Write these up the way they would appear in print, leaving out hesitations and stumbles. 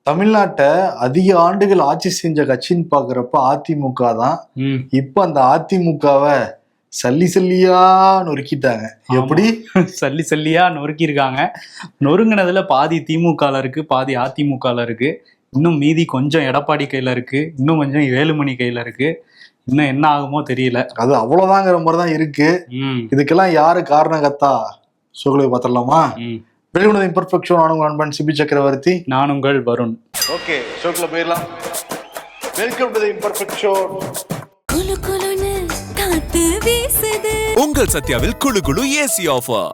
தமிழ்நாட்டை அதிக ஆண்டுகள் ஆட்சி செஞ்ச கட்சின்னு பாக்குறப்ப அதிமுக தான். இப்ப அந்த அதிமுகவை சல்லி சல்லியா நொறுக்கிட்டாங்க. எப்படி சல்லி சல்லியா நொறுக்கியிருக்காங்க. நொறுங்கினதுல பாதி திமுகல இருக்கு, பாதி அதிமுகல இருக்கு. இன்னும் மீதி கொஞ்சம் எடப்பாடி கையில இருக்கு, இன்னும் கொஞ்சம் வேலுமணி கையில இருக்கு. இன்னும் என்ன ஆகுமோ தெரியல. அது அவ்வளவுதாங்கிற மாதிரிதான் இருக்கு. இதுக்கெல்லாம் யாரு காரணகத்தா சொல்லுங்க பாத்திரலாமா? வெளியுணவு இம்பர்ஃபெக்ஷன். நானும் நண்பன் சிபி சக்கரவர்த்தி. நான் உங்கள் வருண். ஓகே, ஷோக்குள்ள போயிடலாம். Welcome to the imperfection. குளு குளுன்னு காத்து வீசுது. உங்கள் சத்யாவில் குளு குளு ஏசி ஆஃபர்.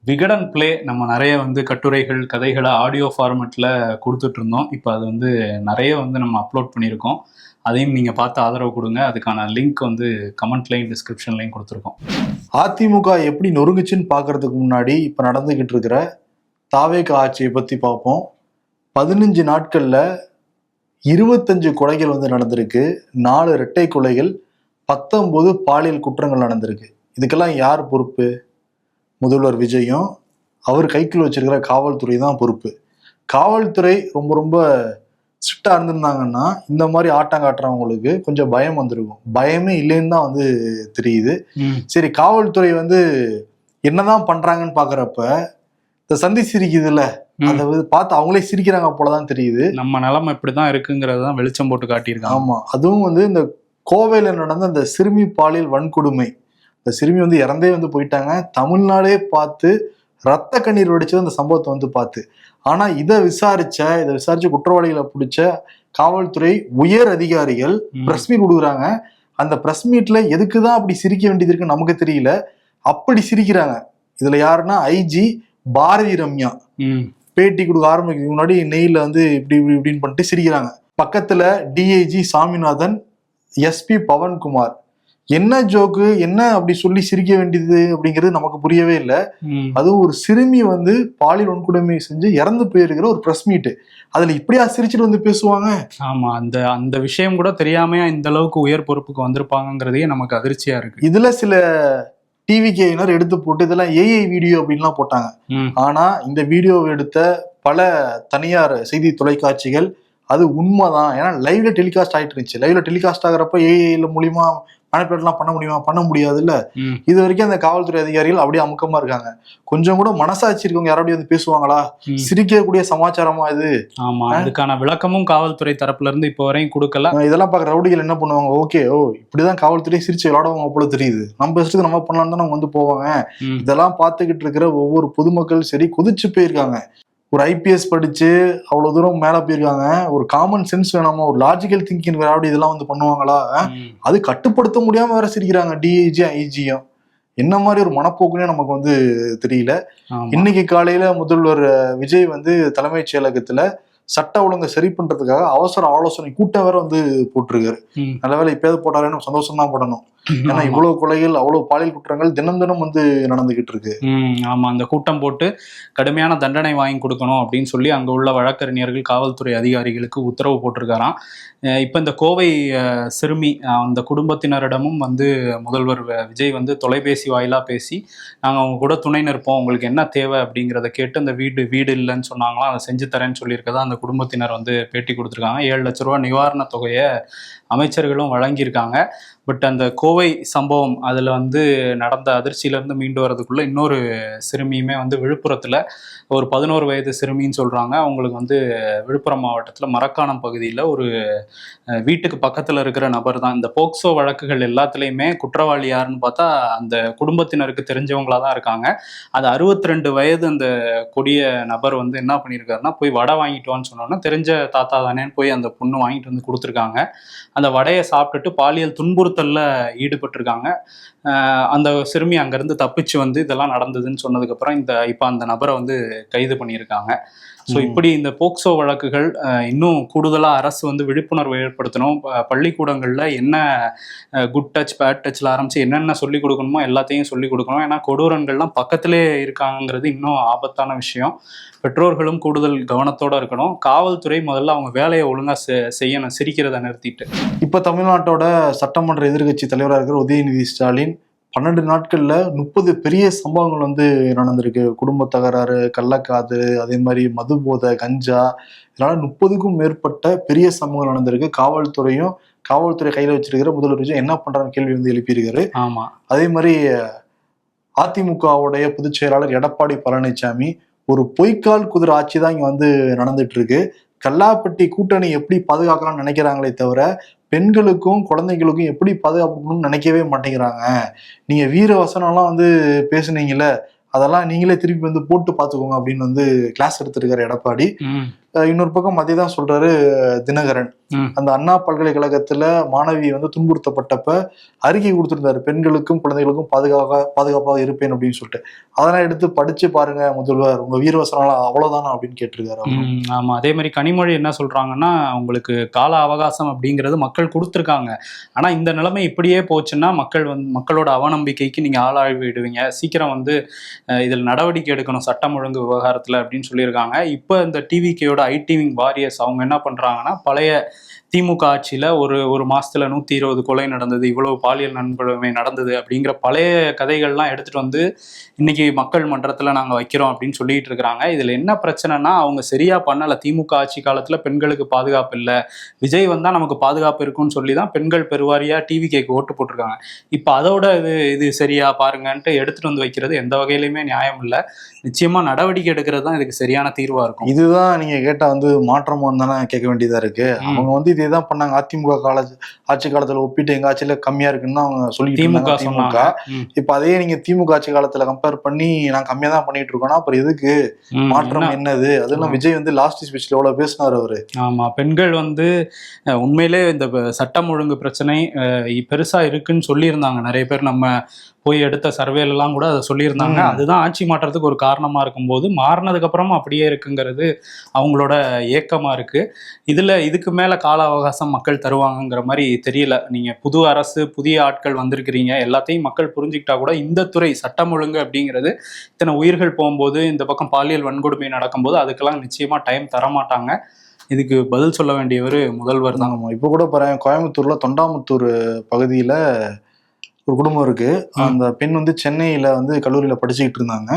விகடன் பிளே நம்ம நிறைய கட்டுரைகள் கதைகளை ஆடியோ ஃபார்மேட்டில் கொடுத்துட்டு இருந்தோம். இப்போ அது நிறைய நம்ம அப்லோட் பண்ணியிருக்கோம். அதையும் நீங்கள் பார்த்து ஆதரவு கொடுங்க. அதுக்கான லிங்க் கமெண்ட்லையும் டிஸ்கிரிப்ஷன்லையும் கொடுத்துருக்கோம். அதிமுக எப்படி நொறுங்குச்சுன்னு பார்க்கறதுக்கு முன்னாடி இப்போ நடந்துக்கிட்டு இருக்கிற தாவேக ஆட்சியை பற்றி பார்ப்போம். 15 நாட்களில் 25 கொலைகள் நடந்திருக்கு. 4 இரட்டை கொலைகள், 19 பாலியல் குற்றங்கள் நடந்திருக்கு. இதுக்கெல்லாம் யார் பொறுப்பு? முதல்வர் விஜயும் அவர் கைக்குள்ள வச்சிருக்கிற காவல்துறை தான் பொறுப்பு. காவல்துறை ரொம்ப ரொம்ப ஸ்ட்ரிக்டா இருந்திருந்தாங்கன்னா இந்த மாதிரி ஆட்டம் காட்டுறவங்களுக்கு கொஞ்சம் பயம் வந்திருக்கும். பயமே இல்லைன்னு தான் தெரியுது. சரி, காவல்துறை என்னதான் பண்றாங்கன்னு பாக்குறப்ப இந்த சந்தி சிரிக்குதுல்ல, அதை பார்த்து அவங்களே சிரிக்கிறாங்க போலதான் தெரியுது. நம்ம நிலைமை இப்படிதான் இருக்குங்கிறதான் வெளிச்சம் போட்டு காட்டியிருக்காங்க. ஆமா, அதுவும் இந்த கோவையில நடந்த இந்த சிறுமி பாலியல் வன்கொடுமை, இந்த சிறுமி இறந்தே போயிட்டாங்க. தமிழ்நாடே பார்த்து ரத்த கண்ணீர் வெடிச்சது அந்த சம்பவத்தை பார்த்து. ஆனா இதை விசாரிச்சு குற்றவாளிகளை பிடிச்ச காவல்துறை உயர் அதிகாரிகள் பிரஸ் மீட் கொடுக்குறாங்க. அந்த பிரஸ் மீட்ல எதுக்குதான் அப்படி சிரிக்க வேண்டியது இருக்குன்னு நமக்கு தெரியல. அப்படி சிரிக்கிறாங்க. இதுல யாருன்னா ஐஜி பாரதி ரம்யா பேட்டி கொடுக்க ஆரம்பிக்கிறதுக்கு முன்னாடி நெய்ல இப்படி இப்படின்னு பண்ணிட்டு சிரிக்கிறாங்க. பக்கத்துல டிஐஜி சாமிநாதன், எஸ்பி பவன்குமார். என்ன ஜோக்கு, என்ன அப்படி சொல்லி சிரிக்க வேண்டியது அப்படிங்கிறது நமக்கு புரியவே இல்லை. அதுவும் ஒரு சிறுமி பாலியல் வன்கொடுமை செஞ்சு இறந்து போயிருக்கிற ஒரு பிரஸ் மீட், அதுல இப்படியா சிரிச்சுட்டு பேசுவாங்க? ஆமா, அந்த விஷயம் கூட தெரியாம இந்த அளவுக்கு உயர் பொறுப்புக்கு வந்திருப்பாங்கிறதே நமக்கு அதிர்ச்சியா இருக்கு. இதுல சில டிவிகேயினர் எடுத்து போட்டு இதெல்லாம் ஏஐ வீடியோ அப்படின்லாம் போட்டாங்க. ஆனா இந்த வீடியோவை எடுத்த பல தனியார் செய்தி தொலைக்காட்சிகள் அது உண்மைதான், ஏன்னா லைவ்ல டெலிகாஸ்ட் ஆயிட்டு இருந்துச்சு. லைவ்ல டெலிகாஸ்ட் ஆகிறப்ப ஏஐல மூலியமா மேனிபுலேட்லாம் பண்ண முடியுமா? பண்ண முடியாது இல்ல. இது வரைக்கும் அந்த காவல்துறை அதிகாரிகள் அப்படியே அமுக்கமா இருக்காங்க. கொஞ்சம் கூட மனசாட்சி இருக்கவங்க யாராவது பேசுவாங்களா? சிரிக்கக்கூடிய சமாச்சாரமா இது? ஆமா, அதுக்கான விளக்கமும் காவல்துறை தரப்புல இருந்து இப்போ வரையும் கொடுக்கல. இதெல்லாம் பாக்குற ரவுடிகள் என்ன பண்ணுவாங்க? ஓகே, இப்படிதான் காவல்துறை சிரிச்சு விளையாடுவாங்க போல தெரியுது, நம்ம இஷ்டத்துக்கு நம்ம பண்ணலாம் தான் அவங்க போவாங்க. இதெல்லாம் பார்த்துக்கிட்டு இருக்கிற ஒவ்வொரு பொதுமக்கள் சரி கொதிச்சு போயிருக்காங்க. ஒரு ஐபிஎஸ் படிச்சு அவ்வளவு தூரம் மேல போயிருக்காங்க. ஒரு காமன் சென்ஸ் வேணாமா? ஒரு லாஜிக்கல் திங்கிங் வேற இதெல்லாம் பண்ணுவாங்களா? அது கட்டுப்படுத்த முடியாம வேற சிரிக்கிறாங்க டிஐஜி ஐஜியும். என்ன மாதிரி ஒரு மனப்போக்குன்னே நமக்கு தெரியல. இன்னைக்கு காலையில முதல்வர் விஜய் தலைமைச் செயலகத்துல சட்ட ஒழுங்கை சரி பண்றதுக்காக அவசர ஆலோசனை கூட்டம் வேற போட்டிருக்காரு. நல்ல வேலை இப்பயாவது போட்டாருன்னு சந்தோஷம் தான் படணும். ஏன்னா இவ்வளவு கொலைகள், அவ்வளவு பாலியல் குற்றங்கள் தினம் தினம் நடந்துகிட்டு இருக்கு. ஆமா, அந்த கூட்டம் போட்டு கடுமையான தண்டனை வாங்கி கொடுக்கணும் அப்படின்னு சொல்லி அங்க உள்ள வழக்கறிஞர்கள் காவல்துறை அதிகாரிகளுக்கு உத்தரவு போட்டிருக்காராம். இப்ப இந்த கோவை சிறுமி அந்த குடும்பத்தினரிடமும் முதல்வர் விஜய் தொலைபேசி வாயிலா பேசி நாங்க அவங்க கூட துணை நிற்போம், உங்களுக்கு என்ன தேவை அப்படிங்கிறத கேட்டு அந்த வீடு இல்லைன்னு சொன்னாங்களா, அதை செஞ்சு தரேன்னு சொல்லியிருக்கதா அந்த குடும்பத்தினர் பேட்டி கொடுத்துருக்காங்க. 7 லட்ச ரூபா நிவாரண தொகையை அமைச்சர்களும் வழங்கியிருக்காங்க. பட் அந்த கோவை சம்பவம் அதில் நடந்த அதிர்ச்சியிலேருந்து மீண்டு வரதுக்குள்ள இன்னொரு சிறுமியுமே விழுப்புரத்தில் ஒரு 11 வயது சிறுமின்னு சொல்கிறாங்க. அவங்களுக்கு விழுப்புரம் மாவட்டத்தில் மரக்காணம் பகுதியில் ஒரு வீட்டுக்கு பக்கத்தில் இருக்கிற நபர் தான். இந்த போக்சோ வழக்குகள் எல்லாத்துலேயுமே குற்றவாளி யாருன்னு பார்த்தா அந்த குடும்பத்தினருக்கு தெரிஞ்சவங்களா தான் இருக்காங்க. அது 62 வயது அந்த கொடிய நபர் என்ன பண்ணியிருக்காருன்னா, போய் வடை வாங்கிட்டு வான்னு சொன்னோன்னா தெரிஞ்ச தாத்தா தானேன்னு போய் அந்த பொண்ணு வாங்கிட்டு கொடுத்துருக்காங்க. அந்த வடையை சாப்பிட்டுட்டு பாலியல் துன்புறுத்தல்ல ஈடுபட்டிருக்காங்க. அந்த சிறுமி அங்கேருந்து தப்பிச்சு இதெல்லாம் நடந்ததுன்னு சொன்னதுக்கப்புறம் இப்போ அந்த நபரை கைது பண்ணியிருக்காங்க. ஸோ இப்படி இந்த போக்சோ வழக்குகள் இன்னும் கூடுதலாக அரசு விழிப்புணர்வு ஏற்படுத்தணும். பள்ளிக்கூடங்களில் என்ன குட் டச் பேட் டச்சில் ஆரம்பித்து என்னென்ன சொல்லிக் கொடுக்கணுமோ எல்லாத்தையும் சொல்லிக் கொடுக்கணும். ஏன்னா கொடூரங்கள்லாம் பக்கத்திலே இருக்காங்கிறது இன்னும் ஆபத்தான விஷயம். பெற்றோர்களும் கூடுதல் கவனத்தோடு இருக்கணும். காவல்துறை முதல்ல அவங்க வேலையை ஒழுங்காக செய்யணும், சிரிக்கிறத நிறுத்திட்டு. இப்போ தமிழ்நாட்டோட சட்டமன்ற எதிர்கட்சி தலைவராக இருக்கிற உதயநிதி ஸ்டாலின் 12 நாட்கள்ல 30 பெரிய சம்பவங்கள் வந்து நடந்திருக்கு. குடும்ப தகராறு, கள்ளக்காது, அதே மாதிரி மது போதை, கஞ்சா, இதனால 30க்கும் மேற்பட்ட பெரிய சம்பவங்கள் நடந்திருக்கு. காவல்துறை கையில வச்சிருக்கிற முதல்வர் விஜய் என்ன பண்றான்னு கேள்வி வந்து எழுப்பியிருக்காரு. ஆமா. அதே மாதிரி அதிமுகவுடைய பொதுச் செயலாளர் எடப்பாடி பழனிசாமி, ஒரு பொய்க்கால் குதிரை ஆட்சி தான் இங்க வந்து நடந்துட்டு இருக்கு. கல்லாப்பட்டி கூட்டணி எப்படி பாதுகாக்கலாம்னு நினைக்கிறாங்களே தவிர பெண்களுக்கும் குழந்தைகளுக்கும் எப்படி பாதுகாக்கணும்னு நினைக்கவே மாட்டேங்கிறாங்க. நீங்க வீர வசனம்லாம் வந்து பேசுனீங்கல்ல, அதெல்லாம் நீங்களே திருப்பி வந்து போட்டு பார்த்துக்கோங்க அப்படின்னு வந்து கிளாஸ் எடுத்திருக்காரு எடப்பாடி. இன்னொரு பக்கம் அதே தான் சொல்றாரு தினகரன். அந்த அண்ணா பல்கலைக்கழகத்துல மாணவி வந்து துன்புறுத்தப்பட்டப்ப அறிக்கை கொடுத்திருந்தாரு, பெண்களுக்கும் குழந்தைகளுக்கும் பாதுகாப்பாக இருப்பேன் அப்படின்னு சொல்லிட்டு. அதெல்லாம் எடுத்து படிச்சு பாருங்க முதல்வர், உங்க வீரவசனம் அவ்வளவுதானா அப்படின்னு கேட்டிருக்காரு. ஆமா, அதே மாதிரி கனிமொழி என்ன சொல்றாங்கன்னா, உங்களுக்கு கால அவகாசம் அப்படிங்கிறது மக்கள் கொடுத்துருக்காங்க, ஆனா இந்த நிலைமை இப்படியே போச்சுன்னா மக்களோட அவநம்பிக்கைக்கு நீங்க ஆளாகி விடுவீங்க, சீக்கிரம் வந்து இதில் நடவடிக்கை எடுக்கணும் சட்டம் ஒழுங்கு விவகாரத்துல அப்படின்னு சொல்லியிருக்காங்க. இப்ப இந்த டிவிகேயோட ஐடி விங் வாரியர்ஸ் அவங்க என்ன பண்றாங்கன்னா, பழைய திமுக ஆட்சியில ஒரு மாசத்துல 120 கொலை நடந்தது, இவ்வளவு பாலியல் நண்படுமை நடந்தது அப்படிங்கிற பழைய கதைகள்லாம் எடுத்துட்டு வந்து இன்னைக்கு மக்கள் மன்றத்துல நாங்க வைக்கிறோம் அப்படின்னு சொல்லிட்டு இருக்கிறாங்க. இதுல என்ன பிரச்சனைனா, அவங்க சரியா பண்ணல. திமுக ஆட்சி காலத்துல பெண்களுக்கு பாதுகாப்பு இல்லை, விஜய் வந்தா நமக்கு பாதுகாப்பு இருக்குன்னு சொல்லி தான் பெண்கள் பெருவாரியா டிவிகேக்கு ஓட்டு போட்டிருக்காங்க. இப்ப அதோட இது சரியா பாருங்கன்ட்டு எடுத்துட்டு வந்து வைக்கிறது எந்த வகையிலுமே நியாயம் இல்லை. நிச்சயமா நடவடிக்கை எடுக்கிறது தான் இதுக்கு சரியான தீர்வா இருக்கும். இதுதான் நீங்க கேட்டா வந்து மாற்றமானு தானே கேட்க வேண்டியதா இருக்கு. அவங்க வந்து இதேதான் பண்ணாங்க அதிமுக ஆட்சி காலத்துல ஒப்பிட்டு எங்க ஆட்சியில கம்மியா இருக்குன்னு அவங்க சொல்லிட்டு திமுக. இப்ப அதே நீங்க திமுக ஆட்சி காலத்துல கம்பேர் பண்ணி நான் கம்மியா தான் பண்ணிட்டு இருக்கோம்னா அப்புறம் எதுக்கு மாற்றம் என்னது? அதெல்லாம் விஜய் வந்து லாஸ்ட் ஸ்பீச்ல எவ்வளவு பேசினாரு அவரு. ஆமா, பெண்கள் வந்து உண்மையிலே இந்த சட்டம் ஒழுங்கு பிரச்சனை பெருசா இருக்குன்னு சொல்லியிருந்தாங்க நிறைய பேர். நம்ம போய் எடுத்த சர்வேலாம் கூட அதை சொல்லியிருந்தாங்க. அதுதான் ஆட்சி மாற்றத்துக்கு ஒரு காரணமா இருக்கும்போது மாறினதுக்கு அப்புறமா அப்படியே இருக்குங்கிறது அவங்களோட ஏக்கமா இருக்கு. இதுக்கு மேல கால அவகாசம் மக்கள் தருவாங்கங்கிற மாதிரி தெரியல. நீங்க புது அரசு, புதிய ஆட்கள் வந்திருக்கிறீங்க, எல்லாத்தையும் மக்கள் புரிஞ்சுக்கிட்டா கூட இந்த துறை சட்டம் ஒழுங்கு அப்படிங்கிறது இத்தனை உயிர்கள் போகும்போது, இந்த பக்கம் பாலியல் வன்கொடுமை நடக்கும்போது அதுக்கெல்லாம் நிச்சயமா டைம் தரமாட்டாங்க. இதுக்கு பதில் சொல்ல வேண்டியவர் முதல்வர் தான். இப்போ கூட பாருங்க, கோயம்புத்தூர்ல தொண்டாமுத்தூர் பகுதியில ஒரு குடும்பம் இருக்கு. அந்த பெண் வந்து சென்னையில வந்து கல்லூரியில படிச்சுக்கிட்டு இருந்தாங்க.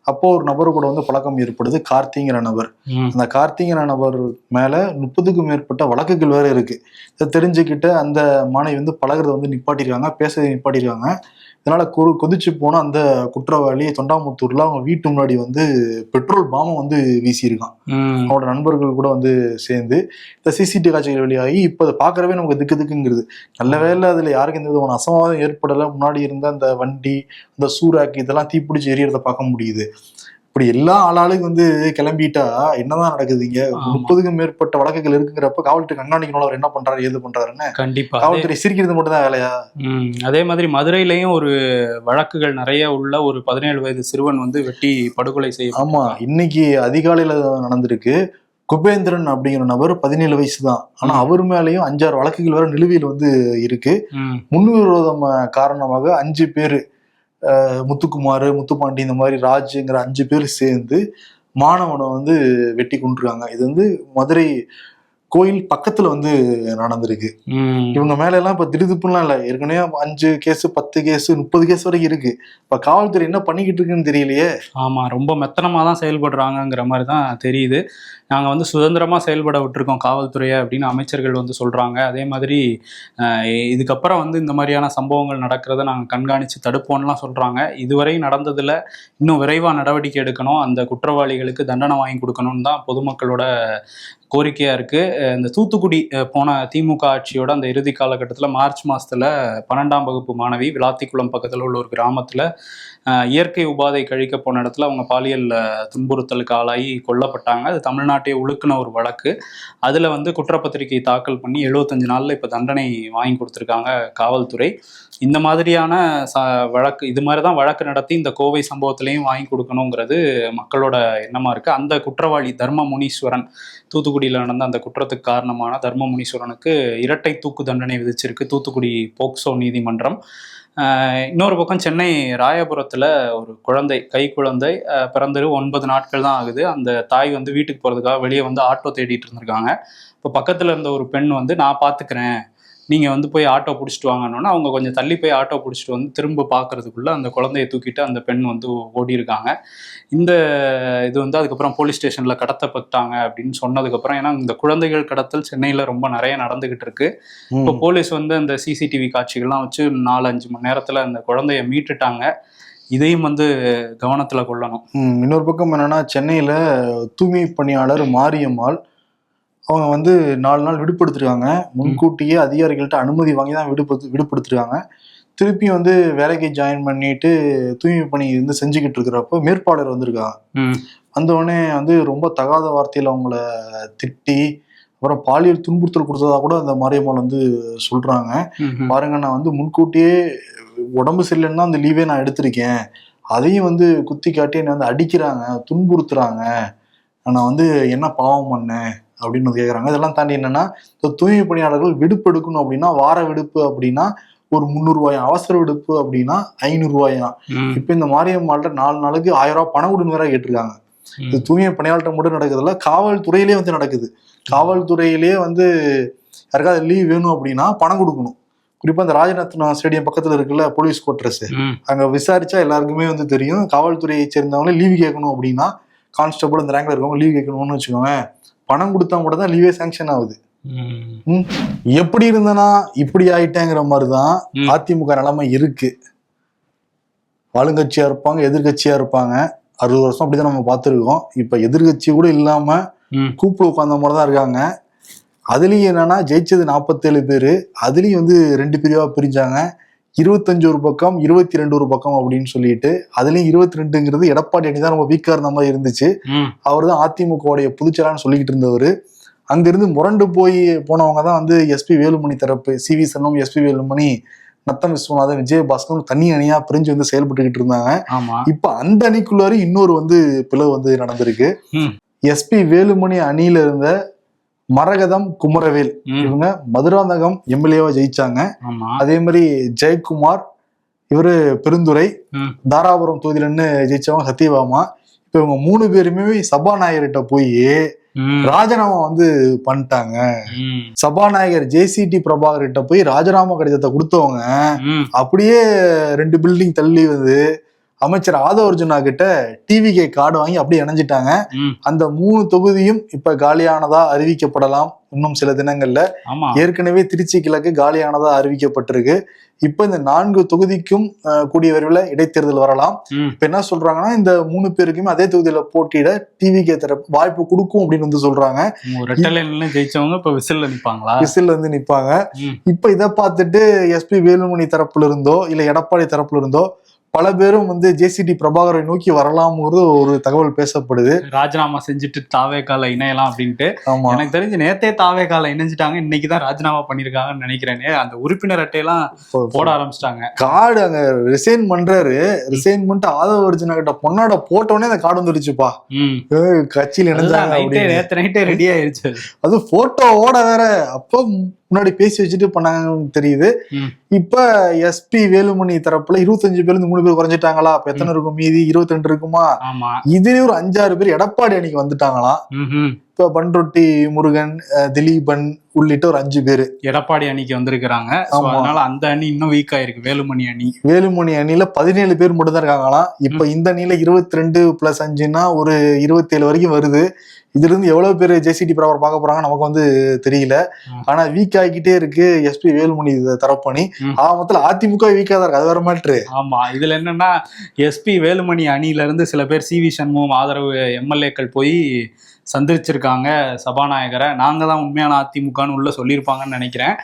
அப்போ ஒரு நபர் கூட வந்து பழக்கம் ஏற்படுது, கார்த்திங்கிற நபர். அந்த கார்த்திங்கிற நபர் மேல 30க்கும் மேற்பட்ட வழக்குகள் வேற இருக்கு. இதை தெரிஞ்சுக்கிட்டு அந்த மாணவி வந்து பழகிறத வந்து நிப்பாட்டிருக்காங்க, பேசுறதை நிப்பாட்டிருக்காங்க. இதனால கொதிச்சு போன அந்த குற்றவாளி தொண்டாமுத்தூர்ல அவங்க வீட்டு முன்னாடி வந்து பெட்ரோல் பாம்பை வந்து வீசியிருக்கான். அவனோட நண்பர்கள் கூட வந்து சேர்ந்து இந்த சிசிடிவி காட்சிகள் வெளியாகி இப்ப அதை பாக்குறவே நமக்கு திக்குங்கிறது. நல்ல வேலை அதுல யாருக்கு எந்த விதமான அசம்பாவிதம் ஏற்படல. முன்னாடி இருந்த அந்த வண்டி, அந்த சூறாக்கி இதெல்லாம் தீப்பிடிச்சு எரியறத பார்க்க முடியுது. இப்படி எல்லா ஆளாளுக்கு வந்து கிளம்பிட்டா என்னதான் நடக்குதுங்க? 30க்கும் மேற்பட்ட வழக்குகள் இருக்குங்கிறப்ப காவல்துறை கண்காணிக்கணும், அவர் என்ன பண்றாரு ஏது பண்றாருன்னு. கண்டிப்பா காவல்துறை சிரிக்கிறது மட்டும் தான் வேலையா? அதே மாதிரி மதுரையிலையும் ஒரு வழக்குகள் நிறைய உள்ள ஒரு 17 வயது சிறுவன் வந்து வெட்டி படுகொலை செய்ய. ஆமா, இன்னைக்கு அதிகாலையில நடந்திருக்கு. குபேந்திரன் அப்படிங்கிற நபர் 17 வயசு தான். ஆனா அவர் மேலேயும் 5-6 வழக்குகள் வேற நிலுவையில் வந்து இருக்கு. முன்விரோதம் காரணமாக 5 பேரு, முத்துக்குமார், முத்துப்பாண்டி, இந்த மாதிரி ராஜுங்கிற 5 பேர் சேர்ந்து மாணவனை வந்து வெட்டி கொண்டிருக்காங்க. இது வந்து மதுரை கோயில் பக்கத்துல வந்து நடந்திருக்கு. இவங்க மேல எல்லாம் இப்ப திடுதிப்புலாம் இல்ல, ஏற்கனவே 5 கேஸ், 10 கேஸ், 30 கேஸ் வரைக்கும் இருக்கு. இப்ப காவல்துறை என்ன பண்ணிக்கிட்டு இருக்குன்னு தெரியலையே. ஆமா, ரொம்ப மெத்தனமா தான் செயல்படுறாங்கிற மாதிரி தான் தெரியுது. நாங்க வந்து சுதந்திரமா செயல்பட விட்டுருக்கோம் காவல்துறையை அப்படின்னு அமைச்சர்கள் வந்து சொல்றாங்க. அதே மாதிரி இதுக்கப்புறம் வந்து இந்த மாதிரியான சம்பவங்கள் நடக்கிறத நாங்கள் கண்காணித்து தடுப்போம்லாம் சொல்றாங்க. இதுவரை நடந்ததுல இன்னும் விரைவாக நடவடிக்கை எடுக்கணும், அந்த குற்றவாளிகளுக்கு தண்டனை வாங்கி கொடுக்கணும்னு தான் பொதுமக்களோட கோரிக்கையா இருக்கு. இந்த தூத்துக்குடி போன திமுக ஆட்சியோட அந்த இறுதி காலகட்டத்தில் மார்ச் மாசத்துல 12ஆம் வகுப்பு மாணவி விளாத்திக்குளம் பக்கத்தில் உள்ள ஒரு கிராமத்துல இயற்கை உபாதை கழிக்க போன இடத்துல அவங்க பாலியல் துன்புறுத்தலுக்கு ஆளாகி கொல்லப்பட்டாங்க. அது தமிழ்நாட்டை உழுக்குன ஒரு வழக்கு. அதில் வந்து குற்றப்பத்திரிகை தாக்கல் பண்ணி 75 நாளில் இப்போ தண்டனை வாங்கி கொடுத்துருக்காங்க காவல்துறை. இந்த மாதிரியான வழக்கு, இது மாதிரி தான் வழக்கு நடத்தி இந்த கோவை சம்பவத்திலையும் வாங்கி கொடுக்கணுங்கிறது மக்களோட எண்ணமாக இருக்குது. அந்த குற்றவாளி தர்ம முனீஸ்வரன், தூத்துக்குடியில் நடந்த அந்த குற்றத்துக்கு காரணமான தர்ம முனீஸ்வரனுக்கு இரட்டை தூக்கு தண்டனை விதிச்சிருக்கு தூத்துக்குடி போக்சோ நீதிமன்றம். இன்னொரு பக்கம் சென்னை ராயபுரத்தில் ஒரு குழந்தை, கை குழந்தை, பிறந்தது 9 நாட்கள் தான் ஆகுது. அந்த தாய் வந்து வீட்டுக்கு போகிறதுக்காக வெளியே வந்து ஆட்டோ தேடிட்டு இருந்திருக்காங்க. இப்போ பக்கத்தில் இருந்த ஒரு பெண் வந்து நான் பார்த்துக்கிறேன், நீங்கள் வந்து போய் ஆட்டோ பிடிச்சிட்டு வாங்கணுன்னா அவங்க கொஞ்சம் தள்ளி போய் ஆட்டோ பிடிச்சிட்டு வந்து திரும்ப பார்க்கறதுக்குள்ள அந்த குழந்தைய தூக்கிட்டு அந்த பெண் வந்து ஓடி இருக்காங்க. இந்த இது வந்து அதுக்கப்புறம் போலீஸ் ஸ்டேஷனில் கடத்தப்பட்டாங்க அப்படின்னு சொன்னதுக்கப்புறம், ஏன்னா இந்த குழந்தைகள் கடத்தல் சென்னையில் ரொம்ப நிறைய நடந்துகிட்டு இருக்கு. இப்போ போலீஸ் வந்து அந்த சிசிடிவி காட்சிகள்லாம் வச்சு 4-5 மணி நேரத்தில் அந்த குழந்தைய மீட்டுட்டாங்க. இதையும் வந்து கவனத்தில் கொள்ளணும். இன்னொரு பக்கம் என்னன்னா, சென்னையில தூய்மை பணியாளர் மாரியம்மாள் அவங்க வந்து 4 நாள் விடுபடுத்திருக்காங்க. முன்கூட்டியே அதிகாரிகள்ட்ட அனுமதி வாங்கி தான் விடுபடுத்திருக்காங்க. திருப்பி வந்து வேலைக்கு ஜாயின் பண்ணிட்டு தூய்மை பணி வந்து செஞ்சுக்கிட்டு இருக்கிறப்ப மேற்பாளர் வந்திருக்காங்க. வந்தவுடனே வந்து ரொம்ப தகாத வார்த்தையில் அவங்கள திட்டி அப்புறம் பாலியல் துன்புறுத்தல் கொடுத்ததா கூட அந்த மாரியம்மாள் வந்து சொல்றாங்க. பாருங்க, நான் வந்து முன்கூட்டியே உடம்பு சரியில்லைன்னா அந்த லீவே நான் எடுத்திருக்கேன், அதையும் வந்து குத்தி காட்டி என்னை வந்து அடிக்கிறாங்க, துன்புறுத்துறாங்க, நான் வந்து என்ன பாவம் பண்ணேன் அப்படின்னு கேட்குறாங்க. இதெல்லாம் தாண்டி என்னன்னா, இந்த தூய்மை பணியாளர்கள் விடுப்பு எடுக்கணும் அப்படின்னா, வார விடுப்பு அப்படின்னா ஒரு 300 ரூபாயா, அவசர விடுப்பு அப்படின்னா 500 ரூபாயா. இப்ப இந்த மாரியம்மாள்கிட்ட 4 நாளுக்கு 1000 ரூபாய் பணம் கொடுன்னு வேற கேட்டிருக்காங்க. இது தூய்மை பணியாளர்கிட்ட மட்டும் நடக்குதுல்ல, காவல்துறையிலே வந்து நடக்குது. காவல்துறையிலேயே வந்து யாருக்காவது லீவ் வேணும் அப்படின்னா பணம் கொடுக்கணும். குறிப்பா இந்த ராஜரத்னம் ஸ்டேடியம் பக்கத்துல இருக்குல்ல போலீஸ் குவார்டர்ஸ், அங்க விசாரிச்சா எல்லாருக்குமே வந்து தெரியும். காவல்துறையை சேர்ந்தவங்களே லீவ் கேட்கணும் அப்படின்னா, கான்ஸ்டபிள் அந்த ரேங்க்ல இருக்கவங்க லீவ் கேட்கணும்னு வச்சுக்கோங்க, பணம் கொடுத்தா மட்டும் தான் லீவே சாங்ஷன் ஆகுது. எப்படி இருந்தனா இப்படி ஆயிட்டேங்கிற மாதிரிதான் அதிமுக நிலைமை இருக்கு. ஆளுங்கட்சியா இருப்பாங்க, எதிர்கட்சியா இருப்பாங்க. 60 வருஷம் அப்படிதான் நம்ம பார்த்துருக்கோம். இப்ப எதிர்கட்சி கூட இல்லாம கூப்பிட்டு உட்கார்ந்த மாதிரிதான் இருக்காங்க. அதுலயும் என்னன்னா, ஜெயிச்சது 47 பேரு, அதுலயும் வந்து 2 பிரிவா பிரிஞ்சாங்க. 25 ஒரு பக்கம், 22 ஒரு பக்கம் அப்படின்னு சொல்லிட்டு, அதுலயும் 22ங்கிறது எடப்பாடி அணி தான் ரொம்ப வீக்கா இருந்த மாதிரி இருந்துச்சு. அவர் தான் அதிமுகவுடைய பொதுச்செயலாளர்னு சொல்லிக்கிட்டு இருந்தவர். அங்கிருந்து முரண்டு போய் போனவங்க தான் வந்து எஸ்பி வேலுமணி தரப்பு. சிவி சண்முகம், எஸ்பி வேலுமணி, நத்தம் விஸ்வநாதன், விஜயபாஸ்கர் தனி அணியா பிரிஞ்சு வந்து செயல்பட்டுக்கிட்டு இருந்தாங்க. இப்ப அந்த அணிக்குள்ளாரு இன்னொரு வந்து பிளவு வந்து நடந்திருக்கு. எஸ்பி வேலுமணி அணியில இருந்த மரகதம், குமரவேல் இவங்க மதுராந்தகம் எம்எல்ஏவா ஜெயிச்சாங்க. அதே மாதிரி ஜெயக்குமார், இவரு பெருந்துறை, தாராபுரம் தொகுதியிலன்னு ஜெயிச்சவங்க சத்யபாமா. இப்ப இவங்க 3 பேருமே சபாநாயகர்கிட்ட போய் ராஜினாமா வந்து பண்ணிட்டாங்க. சபாநாயகர் ஜேசிடி பிரபாகர் கிட்ட போய் ராஜினாமா கடிதத்தை கொடுத்தவங்க அப்படியே 2 பில்டிங் தள்ளி வந்து அமைச்சர் ஆதவர்ஜுனா கிட்ட டிவிகே கார்டு வாங்கி அப்படியே இணைஞ்சிட்டாங்க. அந்த 3 தொகுதியும் இப்ப காலியானதா அறிவிக்கப்படலாம் இன்னும் சில தினங்கள்ல. ஏற்கனவே திருச்சி கிழக்கு காலியானதா அறிவிக்கப்பட்டிருக்கு. இப்ப இந்த 4 தொகுதிக்கும் கூடிய விரைவில் இடைத்தேர்தல் வரலாம். இப்ப என்ன சொல்றாங்கன்னா, இந்த 3 பேருக்குமே அதே தொகுதியில போட்டியிட டிவிகே தரப்பு வாய்ப்பு கொடுக்கும் அப்படின்னு வந்து சொல்றாங்க. ஜெயிச்சவங்க இப்ப விசில்ல நிப்பாங்களா? விசில்ல வந்து நிப்பாங்க. இப்ப இதை பார்த்துட்டு எஸ்பி வேலுமணி தரப்புல இருந்தோ இல்ல எடப்பாடி தரப்புல இருந்தோ பல பேரும் வந்து ஜேசிடி பிரபாகரை நோக்கி வரலாம்ங்கிறது ஒரு தகவல் பேசப்படுது. ராஜினாமா செஞ்சுட்டு தாவேகால இணையலாம் அப்படின்ட்டு. எனக்கு தெரிஞ்சு நேத்தே தாவேகால இணைஞ்சிட்டாங்க, இன்னைக்குதான் ராஜினாமா பண்ணிருக்காங்கன்னு நினைக்கிறேன். அந்த உறுப்பினர் அட்டையெல்லாம் போட ஆரம்பிச்சிட்டாங்க. கார்டு அங்க ரிசைன் பண்றாரு, ரிசைன் பண்ணிட்டு ஆதவர்ஜுனா கிட்ட பொன்னாட போட்டோடனே அந்த கார்டு வந்துருச்சுப்பா, கட்சியில் இணைஞ்சாங்க. நேத்து நைட்டே ரெடி ஆயிருச்சு. அது போட்டோவோட வேற அப்போ முன்னாடி பேசி வச்சுட்டு பண்ணாங்கன்னு தெரியுது. இப்ப எஸ்பி வேலுமணி தரப்புல 25 பேர்ல 3 பேர் குறைஞ்சிட்டாங்களா? அப்ப எத்தனை இருக்கும்? மீதி 22 இருக்குமா? இதுலயே ஒரு 5-6 பேர் எடப்பாடி அணிக்கு வந்துட்டாங்களாம். இப்ப பண்ருட்டி முருகன், திலீபன் உள்ளிட்ட ஒரு 5 பேரு எடப்பாடி அணிக்கு வந்திருக்கிறாங்க. அதனால அந்த அணி இன்னும் வீக் ஆயிருக்கு. வேலுமணி அணி, வேலுமணி அணியில 17 பேர் மட்டும் தான் இருக்காங்களாம். இப்ப இந்த அணியில 22 + 5ன்னா ஒரு 27 வரைக்கும் வருது. இதுல இருந்து எவ்வளவு பேர் ஜேசிடி பிரபாகர் பார்க்க போறாங்க நமக்கு வந்து தெரியல. ஆனா வீக் ஆகிக்கிட்டே இருக்கு எஸ்பி வேலுமணி தரப்பணி. மொத்தத்துல அதிமுக வீக்கா தான் இருக்கு, அது வேற மாற்று. ஆமா, இதுல என்னன்னா, எஸ்பி வேலுமணி அணியில இருந்து சில பேர் சிவி சண்முகம் ஆதரவு எம்எல்ஏக்கள் போய் சந்திச்சிருக்காங்க சபாநாயகரை. நாங்க தான் உண்மையான அதிமுகன்னு உள்ள சொல்லியிருப்பாங்கன்னு நினைக்கிறேன்.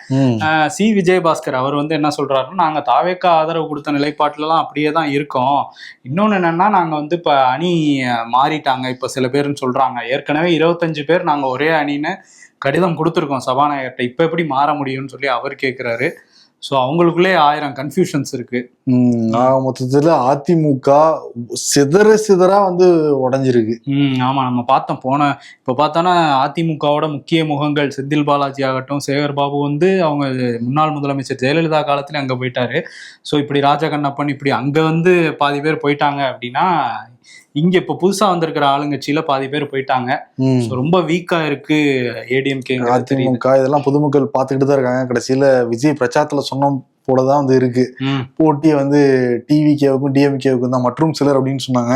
சி விஜயபாஸ்கர் அவர் வந்து என்ன சொல்றாருன்னா, நாங்க தாவேக்கா ஆதரவு கொடுத்த நிலைப்பாட்டுலலாம் அப்படியே தான் இருக்கோம். இன்னொன்னு என்னன்னா, நாங்க வந்து இப்ப அணி மாறிட்டாங்க இப்ப சில பேர்னு சொல்றாங்க. ஏற்கனவே 25 பேர் நாங்க ஒரே அணின்னு கடிதம் கொடுத்துருக்கோம் சபாநாயகர்கிட்ட, இப்ப எப்படி மாற முடியும்னு சொல்லி அவர் கேட்கிறாரு. ஸோ அவங்களுக்குள்ளே 1000 கன்ஃபியூஷன்ஸ் இருக்கு. மொத்தத்துல அதிமுக சிதறா வந்து உடஞ்சிருக்கு. ஆமா, நம்ம பார்த்தோம் இப்போ பார்த்தோன்னா அதிமுகவோட முக்கிய முகங்கள் செந்தில் பாலாஜி ஆகட்டும், சேகர் பாபு வந்து அவங்க முன்னாள் முதலமைச்சர் ஜெயலலிதா காலத்துல அங்க போயிட்டாரு. ஸோ இப்படி ராஜகண்ணப்பன் இப்படி அங்க வந்து பாதி பேர் போயிட்டாங்க அப்படின்னா, இங்க இப்ப புதுசா வந்திருக்கிற ஆளுங்கட்சியில பாதி பேர் போயிட்டாங்க. So, ரொம்ப வீக்கா இருக்கு ஏடிஎம்கே. அதிமுக இதெல்லாம் பொதுமக்கள் பார்த்துக்கிட்டு தான் இருக்காங்க. கடைசியில விஜய் பிரச்சாரத்துல சொன்ன போலதான் வந்து இருக்கு. போட்டி வந்து டிவிகேவுக்கும் டிஎம்கேவுக்கும் தான் மற்றும் சிலர் அப்படின்னு சொன்னாங்க.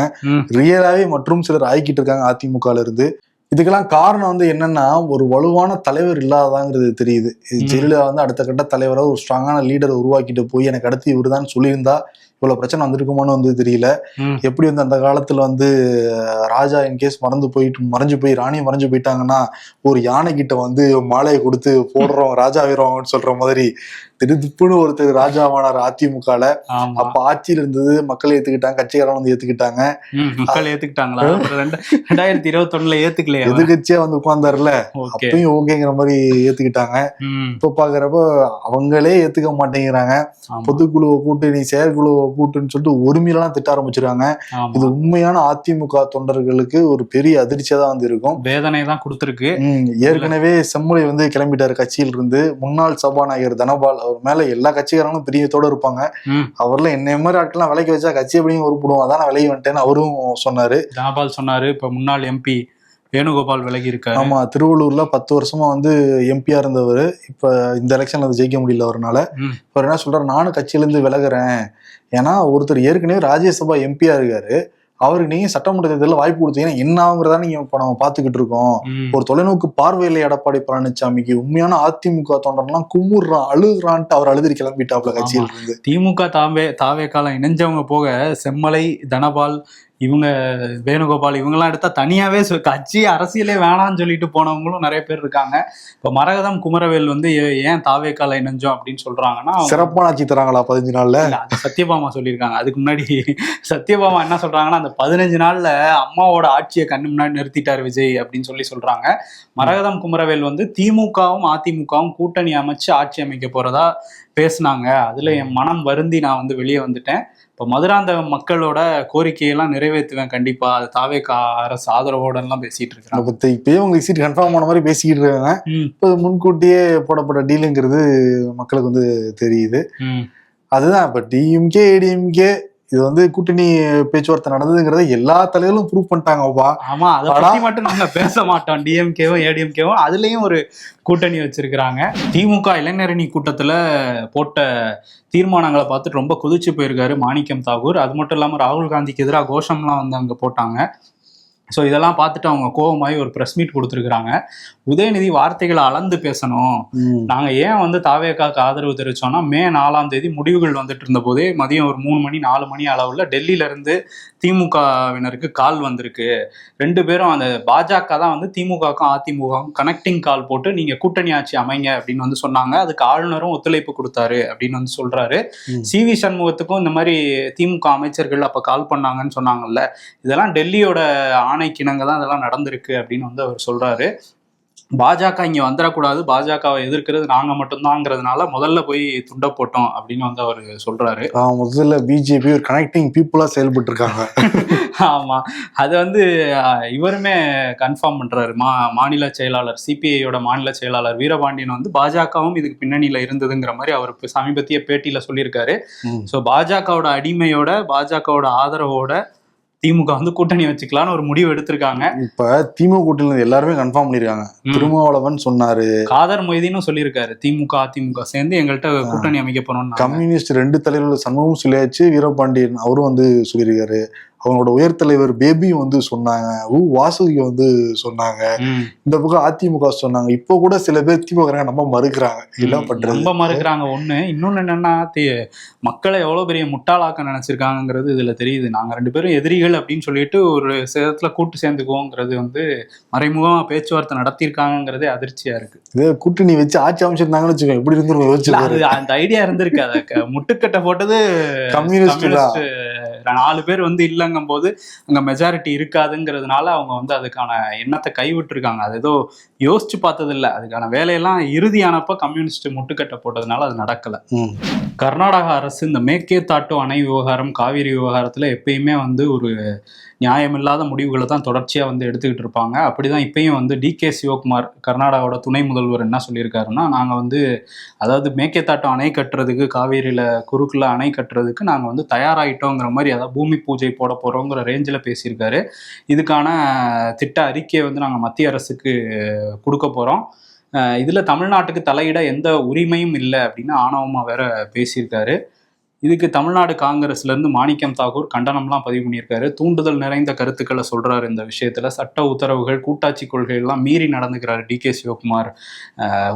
ரியலாவே மற்றும் சிலர் ஆகிக்கிட்டு இருக்காங்க அதிமுகல இருந்து. இதுக்கெல்லாம் காரணம் வந்து என்னன்னா, ஒரு வலுவான தலைவர் இல்லாததாங்கிறது தெரியுது. ஜெயலலிதா வந்து அடுத்த கட்ட தலைவராக ஒரு ஸ்ட்ராங்கான லீடரை உருவாக்கிட்டு போய் எனக்கு அடுத்து இவருதான் சொல்லியிருந்தா இவ்வளவு பிரச்சனை வந்திருக்குமோன்னு வந்து தெரியல. எப்படி வந்து அந்த காலத்துல வந்து ராஜா இன்கேஸ் மறைஞ்சு போய் ராணி மறைஞ்சு போயிட்டாங்கன்னா ஒரு யானை கிட்ட வந்து மாலையை கொடுத்து போடுறோம் ராஜா வீரவங்கன்னு சொல்ற மாதிரி திருப்புன்னு ஒருத்தர் ராஜாவானார் அதிமுகல. அப்ப ஆட்சியில் இருந்தது, மக்கள் ஏத்துக்கிட்டாங்க, கட்சிக்காரன் வந்து ஏத்துக்கிட்டாங்க. மக்கள் ஏத்துக்கிட்டாங்களா? 2021 ஏத்துக்கலையா? எதிர்கட்சியா வந்து உட்கார்ந்தாருல, அப்பயும் ஓகேங்கிற மாதிரி ஏத்துக்கிட்டாங்க. இப்ப பாக்குறப்ப அவங்களே ஏத்துக்க மாட்டேங்கிறாங்க. பொதுக்குழுவை கூட்டு, நீ செயற்குழுவை கூட்டுன்னு சொல்லிட்டு ஒருமையிலாம் திட்ட ஆரம்பிச்சிருக்காங்க. இது உண்மையான அதிமுக தொண்டர்களுக்கு ஒரு பெரிய அதிர்ச்சியா தான் வந்து இருக்கும், வேதனை தான் கொடுத்துருக்கு. ஏற்கனவே செம்மொழி வந்து கிளம்பிட்டாரு கட்சியில இருந்து. முன்னாள் சபாநாயகர் தனபால் அவர் மேல எல்லா கட்சிக்காரங்களும் பிரியத்தோட இருப்பாங்க. அவர்ல என்ன மாதிரி ஆட்கள்லாம் விலைக்கு வச்சா கட்சி எப்படியும் உருப்பிடுவோம், அதான் விலகி வந்துட்டேன்னு அவரும் சொன்னாரு. தனபால் சொன்னாரு. இப்ப முன்னாள் எம்பி வேணுகோபால் விலகி இருக்காரு. ஆமா, திருவள்ளூர்ல 10 வருஷமா வந்து எம்பியா இருந்தவர். இப்ப இந்த எலெக்ஷன்ல வந்து ஜெயிக்க முடியல அவரால். இப்ப என்ன சொல்றாரு, நானும் கட்சியில இருந்து விலகுறேன். ஏன்னா ஒருத்தர் ஏற்கனவே ராஜ்யசபா எம்பியா இருக்காரு, அவருக்கு நீங்க சட்டமன்ற தேர்தலில் வாய்ப்பு கொடுத்தீங்கன்னா என்ன ஆகுங்கிறதா நீங்க இப்ப நம்ம பாத்துக்கிட்டு இருக்கோம். ஒரு தொலைநோக்கு பார்வையில எடப்பாடி பழனிசாமிக்கு உண்மையான அதிமுக தொண்டர்லாம் குமுறான், அழுகுறான்ட்டு அவர் அழுது கிளம்பிட்டாப்ல கட்சியில இருந்து. திமுக தாவே காலம் இணைஞ்சவங்க போக செம்மலை, தனபால், இவங்க வேணுகோபால் இவங்கெல்லாம் எடுத்தா தனியாவே கட்சி அரசியலே வேணான்னு சொல்லிட்டு போனவங்களும் நிறைய பேர் இருக்காங்க. இப்ப மரகதம் குமரவேல் வந்து ஏன் தாவே கால இணைஞ்சோம் அப்படின்னு சொல்றாங்கன்னா, சிறப்பான ஆட்சி தராங்களா 15 நாள்ல? சத்யபாமா சொல்லியிருக்காங்க. அதுக்கு முன்னாடி சத்யபாமா என்ன சொல்றாங்கன்னா, அந்த 15 நாள்ல அம்மாவோட ஆட்சியை கண்ணு முன்னாடி நிறுத்திட்டாரு விஜய் அப்படின்னு சொல்றாங்க. மரகதம் குமரவேல் வந்து திமுகவும் அதிமுகவும் கூட்டணி அமைச்சு ஆட்சி அமைக்க போறதா பேசினாங்க. அதுல என் மனம் வருந்தி நான் வந்து வெளியே வந்துட்டேன். இப்போ மதுராந்த மக்களோட கோரிக்கையெல்லாம் நிறைவேற்றுவேன் கண்டிப்பா, அது தாவே அரசு ஆதரவோட எல்லாம் பேசிட்டு இருக்காங்க. இப்பயே உங்களுக்கு சீட் கன்ஃபார்ம் ஆன மாதிரி பேசிக்கிட்டு இருக்காங்க. இப்போ முன்கூட்டியே போடப்பட்ட டீலுங்கிறது மக்களுக்கு வந்து தெரியுது. அதுதான் இப்ப டிஎம்கே ஏடிஎம்கே இது வந்து கூட்டணி பேச்சுவார்த்தை நடந்ததுங்கிறத எல்லா தலைவர்களும் ப்ரூவ் பண்ணிட்டாங்கப்பா. ஆமா, அதை பத்தி மட்டும் நாங்க பேச மாட்டோம். டிஎம்கேவும் ஏடிஎம்கேவும் அதுலயும் ஒரு கூட்டணி வச்சிருக்கிறாங்க. திமுக இளைஞரணி கூட்டத்துல போட்ட தீர்மானங்களை பார்த்துட்டு ரொம்ப கொதிச்சு போயிருக்காரு மாணிக்கம் தாகூர். அது மட்டும் இல்லாம ராகுல் காந்திக்கு எதிராக கோஷம்லாம் வந்து அங்க போட்டாங்க. ஸோ இதெல்லாம் பார்த்துட்டு அவங்க கோபமாகி ஒரு ப்ரெஸ் மீட் கொடுத்துருக்குறாங்க. உதயநிதி வார்த்தைகளை அளந்து பேசணும், நாங்கள் ஏன் வந்து தாவேக்காக்கு ஆதரவு தெரிவித்தோம்னா, மே 4ஆம் தேதி முடிவுகள் வந்துட்டு இருந்த போதே மதியம் ஒரு 3 மணி 4 மணி அளவில் டெல்லியிலேருந்து திமுகவினருக்கு கால் வந்திருக்கு. 2 பேரும் அந்த பாஜக தான் வந்து திமுகவுக்கும் அதிமுகவுக்கும் கனெக்டிங் கால் போட்டு நீங்கள் கூட்டணி ஆட்சி அமைங்க அப்படின்னு வந்து சொன்னாங்க. அதுக்கு ஆளுநரும் ஒத்துழைப்பு கொடுத்தாரு அப்படின்னு வந்து சொல்கிறாரு. CV சண்முகத்துக்கும் இந்த மாதிரி திமுக அமைச்சர்கள் அப்போ கால் பண்ணாங்கன்னு சொன்னாங்கல்ல, இதெல்லாம் டெல்லியோட ஆணைக்கிணங்க தான் இதெல்லாம் நடந்திருக்கு அப்படின்னு வந்து அவர் சொல்றாரு. பாஜக இங்க வந்துடக்கூடாது, பாஜகவை எதிர்க்கிறது நாங்க மட்டும்தாங்கிறதுனால முதல்ல போய் துண்ட போட்டோம் அப்படின்னு வந்து அவர் சொல்றாரு. முதல்ல பிஜேபி ஒரு கனெக்டிங் பீப்புளா செயல்பட்டு இருக்காங்க. ஆமா, அது வந்து இவருமே கன்ஃபார்ம் பண்றாரு. மாநில செயலாளர், சிபிஐயோட மாநில செயலாளர் வீரபாண்டியன் வந்து பாஜகவும் இதுக்கு பின்னணியில இருந்ததுங்கிற மாதிரி அவர் சமீபத்திய பேட்டியில சொல்லியிருக்காரு. ஸோ பாஜகவோட அடிமையோட, பாஜகவோட ஆதரவோட திமுக வந்து கூட்டணி வச்சுக்கலாம்னு ஒரு முடிவு எடுத்திருக்காங்க. இப்ப திமுக கூட்டணி எல்லாருமே கன்ஃபார்ம் பண்ணிருக்காங்க. திருமாவளவன் சொன்னாரு, காதர் மொய்தீனும் சொல்லியிருக்காரு, திமுக அதிமுக சேர்ந்து எங்கள்கிட்ட கூட்டணி அமைக்க போறோம். கம்யூனிஸ்ட் 2 தலைவர்கள் சண்முகம் சொல்லியாச்சு, வீரபாண்டியன் அவரும் வந்து சொல்லியிருக்காரு. அவங்களோட உயர் தலைவர் பேபியும் வந்து சொன்னாங்க, வாசுகி வந்து சொன்னாங்க, இந்த பக்கம் அதிமுக சொன்னாங்க. இப்போ கூட சில பேர் திமுக நம்ம மறுக்கிறாங்க. எல்லாம் பண்றது ரொம்ப மறுக்கிறாங்க. இன்னொன்னு என்னன்னா, மக்களை எவ்வளவு பெரிய முட்டாளாக்க நினைச்சிருக்காங்கிறது இதுல தெரியுது. நாங்க 2 பேரும் எதிரிகள் அப்படின்னு சொல்லிட்டு ஒரு சேதத்துல கூட்டு சேர்ந்துக்குவோங்கிறது வந்து மறைமுகமா பேச்சுவார்த்தை நடத்திருக்காங்கிறதே அதிர்ச்சியா இருக்கு. இதே கூட்டணி வச்சு ஆட்சி அமைச்சிருந்தாங்கன்னு வச்சுக்கோங்க, எப்படி இருந்து அந்த ஐடியா இருந்திருக்கு. அதை முட்டுக்கட்டை போட்டது கம்யூனிஸ்ட். 4 பேர் வந்து இல்லங்கும் போது அங்க மெஜாரிட்டி இருக்காதுங்கிறதுனால அவங்க வந்து அதுக்கான எண்ணத்தை கைவிட்டுருக்காங்க. அது ஏதோ யோசிச்சு பார்த்தது இல்லை. அதுக்கான வேலையெல்லாம் இறுதியானப்ப கம்யூனிஸ்ட் முட்டுக்கட்டை போட்டதுனால அது நடக்கல. கர்நாடக அரசு இந்த மேக்கே தாட்டு அணை விவகாரம், காவிரி விவகாரத்துல எப்பயுமே வந்து ஒரு நியாயமில்லாத முடிவுகளை தான் தொடர்ச்சியாக வந்து எடுத்துக்கிட்டு இருப்பாங்க. அப்படிதான் இப்பயும் வந்து டிகே சிவகுமார் கர்நாடகாவோட துணை முதல்வர் என்ன சொல்லியிருக்காருன்னா, நாங்கள் வந்து அதாவது மேகேதாட்டு அணை கட்டுறதுக்கு, காவேரியில் குறுக்குல அணை கட்டுறதுக்கு நாங்கள் வந்து தயாராகிட்டோங்கிற மாதிரி, அதாவது பூமி பூஜை போட போகிறோங்கிற ரேஞ்சில் பேசியிருக்காரு. இதுக்கான திட்ட அறிக்கையை வந்து நாங்கள் மத்திய அரசுக்கு கொடுக்க போகிறோம், இதில் தமிழ்நாட்டுக்கு தலையிட எந்த உரிமையும் இல்லை அப்படின்னு ஆணவமாக வேற பேசியிருக்காரு. இதுக்கு தமிழ்நாடு காங்கிரஸ்லேருந்து மாணிக்கம் தாக்கூர் கண்டனம்லாம் பதிவு பண்ணியிருக்காரு. தூண்டுதல் நிறைந்த கருத்துக்களை சொல்கிறாரு இந்த விஷயத்தில். சட்ட உத்தரவுகள், கூட்டாட்சி கொள்கைகள்லாம் மீறி நடந்துக்கிறாரு டிகே சிவகுமார்.